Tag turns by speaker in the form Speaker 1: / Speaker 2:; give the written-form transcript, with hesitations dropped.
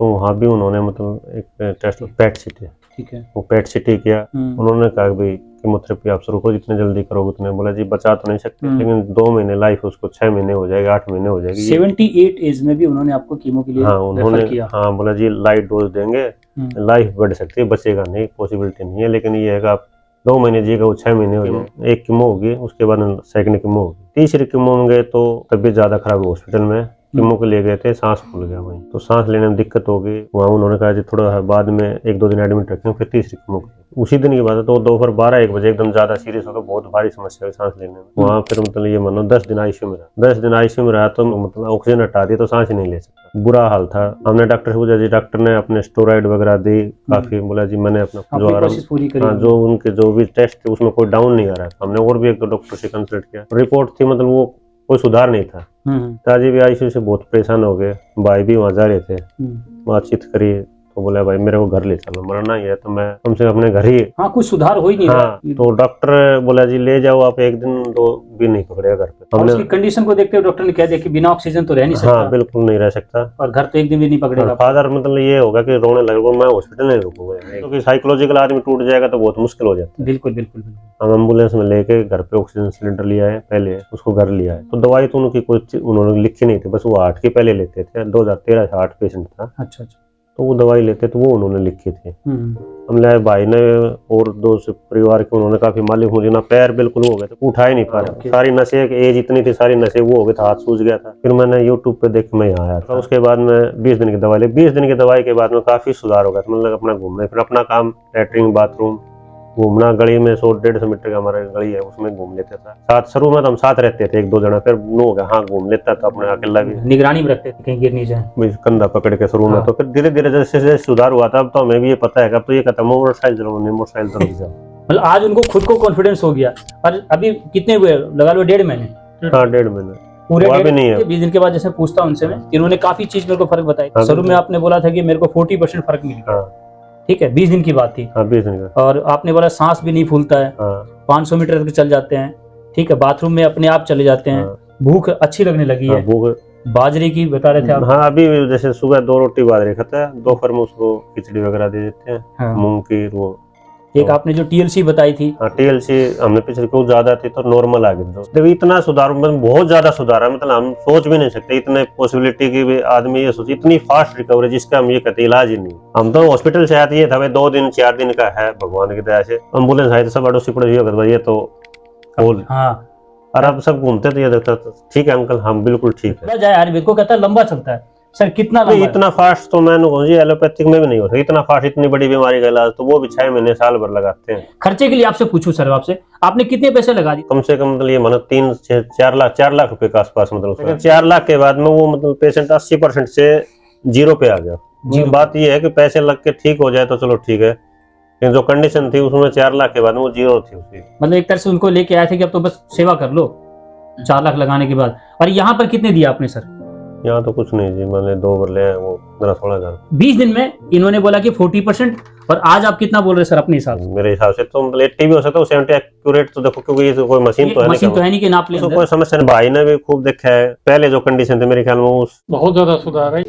Speaker 1: तो वहाँ भी उन्होंने मतलब एक टेस्ट पेट सिटी,
Speaker 2: ठीक है,
Speaker 1: वो पेट सिटी किया। उन्होंने कहा कि भाई कीमोथेरेपी आप शुरू करो, जितने जल्दी करोगे उतने। बोला जी बचा तो नहीं सकते, लेकिन 2 महीने लाइफ, उसको 6 महीने हो जाएगा, 8 महीने हो जाएगी।
Speaker 2: 78 एज में भी उन्होंने आपको कीमो के लिए
Speaker 1: हाँ
Speaker 2: रेफर
Speaker 1: उन्होंने
Speaker 2: किया।
Speaker 1: हाँ बोला जी लाइट डोज देंगे, लाइफ बढ़ सकती है, बचेगा नहीं, पॉसिबिलिटी नहीं है, लेकिन ये है कि आप 2 महीने जिएगा, वो 6 महीने हो जाए। एक कीमो होगी, उसके बाद सेकंड कीमो होगी, तीसरी कीमो में गए तो तबीयत ज्यादा खराब हुई हॉस्पिटल में। कीमो के लिए गए थे, सांस फूल गया वहीं, तो सांस लेने में दिक्कत हो गई। वहाँ उन्होंने कहा जी थोड़ा बाद में 1-2 दिन एडमिट रखें, फिर तीसरी कीमो। उसी दिन की बात है, तो दोपहर 12-1 बजे एकदम ज्यादा सीरियस हो गया, बहुत भारी समस्या हुई सांस लेने में। वहाँ फिर मतलब ये मानो 10 दिन आईसीयू में रहा। 10 दिन आईसीयू में रहा तो मतलब ऑक्सीजन हटा दी तो सांस ही नहीं ले सकता, बुरा हाल था। हमने डॉक्टर से पूछा जी, डॉक्टर ने अपने स्टेरॉइड वगैरह दी काफी। बोला जी मैंने अपना जो
Speaker 2: कोशिश पूरी करी।
Speaker 1: हाँ, जो उनके जो भी टेस्ट थे उसमें कोई डाउन नहीं आ रहा था। हमने और भी 1-2 डॉक्टर से कंसल्ट किया, रिपोर्ट थी मतलब वो कोई सुधार नहीं था। ताजी भी आईसीयू से बहुत परेशान हो गए, भाई भी वहाँ जा रहे थे, बातचीत करी तो बोला भाई मेरे को घर ले चलो, मरना ही है तो मैं कम से कम अपने घर ही।
Speaker 2: हाँ कुछ सुधार हो ही नहीं रहा।
Speaker 1: तो डॉक्टर बोला जी ले जाओ आप, 1 दिन 2 भी नहीं पकड़ेगा घर पे।
Speaker 2: हमने उसकी कंडीशन को देखते हुए डॉक्टर ने कह दिया कि बिना ऑक्सीजन तो रह नहीं सकता।
Speaker 1: हाँ बिल्कुल नहीं रह सकता,
Speaker 2: और घर तो 1 दिन भी नहीं पकड़ेगा।
Speaker 1: फादर मतलब ये होगा कि रोने लगेगा, मैं हॉस्पिटल नहीं रुकूंगा, क्योंकि साइकोलॉजिकल आदमी टूट जाएगा तो बहुत मुश्किल हो जाता है।
Speaker 2: बिल्कुल बिल्कुल।
Speaker 1: हम एम्बुलेंस में लेके घर पे ऑक्सीजन सिलेंडर लिया है, पहले उसको घर लिया है। तो दवाई तो उनकी कुछ उन्होंने लिखी नहीं थी, बस वो हार्ट की पहले लेते थे, 2013 से हार्ट पेशेंट था।
Speaker 2: अच्छा,
Speaker 1: तो वो दवाई लेते तो वो उन्होंने लिखी थी। हमने भाई ने और 2 परिवार के, उन्होंने काफी मालिक, मुझे ना पैर बिल्कुल हो गए थे, उठा ही नहीं पा रहा, सारी नसें, एज इतनी थी, सारी नसें वो हो गए थे, हाथ सूज गया था। फिर मैंने यूट्यूब पे देख मैं यहाँ आया था। उसके बाद में 20 दिन की दवाई ली, 20 दिन की दवाई के बाद में काफी सुधार हो गया था। मतलब अपना घूमने, फिर अपना काम, लैट्रिन बाथरूम, घूमना, गली में 100-150 मीटर का हमारा गली है, उसमें घूम लेता था साथ। शुरू में तो हम साथ रहते थे 1-2 जना, फिर नो हो गया, हाँ घूम लेता था अपने अकेला भी,
Speaker 2: निगरानी में रखते थे कहीं गिर नहीं जाए,
Speaker 1: कंधा पकड़ के शुरू में। तो फिर धीरे धीरे जैसे जैसे सुधार हुआ था, अब तो हमें भी ये पता है, अब तो ये खत्म, मोटरसाइकिल चलो, मोटरसाइकिल तो रुक जाओ।
Speaker 2: मतलब आज उनको खुद को कॉन्फिडेंस हो गया। और अभी कितने हुए, लगा लो 1.5 महीने?
Speaker 1: हाँ 1.5 महीने
Speaker 2: पूरे
Speaker 1: भी नहीं है।
Speaker 2: 20 दिन के बाद जैसे पूछता उनसे मैं, इन्होंने काफी चीज मेरे को फर्क बताई। शुरू में आपने बोला था कि मेरे को 40% फर्क मिल गया, ठीक है, 20 दिन की बात थी। 20 दिन का। और आपने बोला सांस भी नहीं फूलता है, 500 मीटर तक चल जाते हैं, ठीक है, बाथरूम में अपने आप चले जाते हैं, भूख अच्छी लगने लगी है। भूख बाजरे की बता रहे थे आप?
Speaker 1: हाँ अभी जैसे सुबह 2 रोटी बाजरे खाता है, दोपहर में उसको खिचड़ी वगैरह दे देते हैं, मूंग की। वो
Speaker 2: एक आपने जो टीएलसी बताई थी,
Speaker 1: टीएलसी हमने पिछले कुछ ज्यादा थी तो नॉर्मल आ गई। देखो इतना सुधार, मतलब बहुत ज्यादा सुधार है, मतलब हम सोच भी नहीं सकते इतने पॉसिबिलिटी की भी आदमी ये सोचे, इतनी फास्ट रिकवरी जिसका हम ये कहते इलाज ही नहीं। हम तो हॉस्पिटल से आते, ये था भाई 2 दिन 4 दिन का है, भगवान की दया से एम्बुलेंस आई तो सब अड़ोसी पड़ोसी ये तो हाँ। और अब सब घूमते तो ये देखता ठीक है अंकल, हम बिल्कुल ठीक है।
Speaker 2: जाए आयुर्वेद को कहता है लंबा चलता है सर, कितना लंबा?
Speaker 1: इतना फास्ट तो मैंने एलोपैथिक में भी नहीं होता इतना फास्ट, इतनी बड़ी बीमारी का इलाज तो वो भी 6 महीने साल भर लगाते हैं।
Speaker 2: खर्चे के लिए आपसे पूछूं सर, आपसे आपने कितने पैसे लगा दिए?
Speaker 1: कम से कम मतलब ये मानो 3-4 लाख रुपए के आसपास, मतलब 4 लाख के बाद में वो मतलब पेशेंट 80% से 0 पे आ गया। बात ये है कि पैसे लग के ठीक हो जाए तो चलो ठीक है, लेकिन जो कंडीशन थी उसमें 4 लाख के बाद वो 0 थी उसकी।
Speaker 2: मतलब एक तरह से उनको लेके आए थे कि अब तो बस सेवा कर लो 4 लाख लगाने के बाद। और यहाँ पर कितने दिया आपने सर?
Speaker 1: यहाँ तो कुछ नहीं जी, मैंने 2 बरले हैं, वो 15-16 हजार।
Speaker 2: 20 दिन में इन्होंने बोला कि 40%, और आज आप कितना बोल रहे सर अपने हिसाब से?
Speaker 1: मेरे हिसाब से तो मतलब 80 भी हो सकता है, 70 एक्यूरेट तो देखो, क्योंकि ये तो कोई मशीन तो है नहीं कि
Speaker 2: नाप ले।
Speaker 1: कोई समस्या नहीं। भाई ने भी खूब देखा है, पहले जो कंडीशन थे मेरे ख्याल में वो
Speaker 3: बहुत ज्यादा सुधार है।